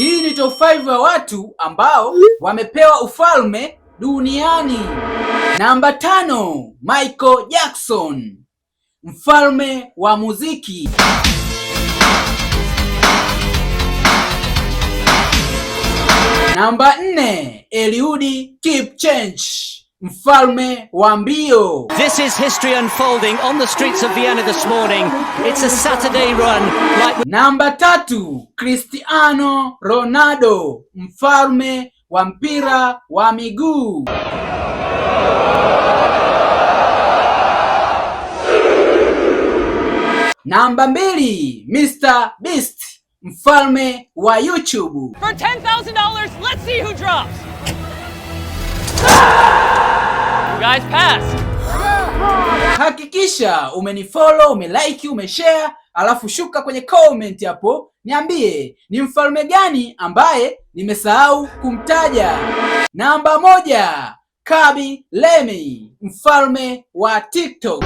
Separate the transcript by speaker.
Speaker 1: Hii ni top 5 ya watu ambao wamepewa ufalme duniani. Namba 5, Michael Jackson, mfalme wa muziki. Namba 4, Eliud Kipchoge, mfalme wa mbio.
Speaker 2: This is history unfolding on the streets of Vienna this morning. It's a Saturday run like...
Speaker 1: Namba 3, Cristiano Ronaldo, mfalme wa mpira wa miguu. Namba 2, Mr. Beast, mfalme wa YouTube.
Speaker 3: For $10,000, let's see who drops. You guys passed.
Speaker 1: Hakikisha umenifollow, umelike, umeshare, alafu shuka kwenye comment hapo niambie ni mfalme gani ambaye nimesahau kumtaja. Namba 1, Khaby Lame, mfalme wa TikTok.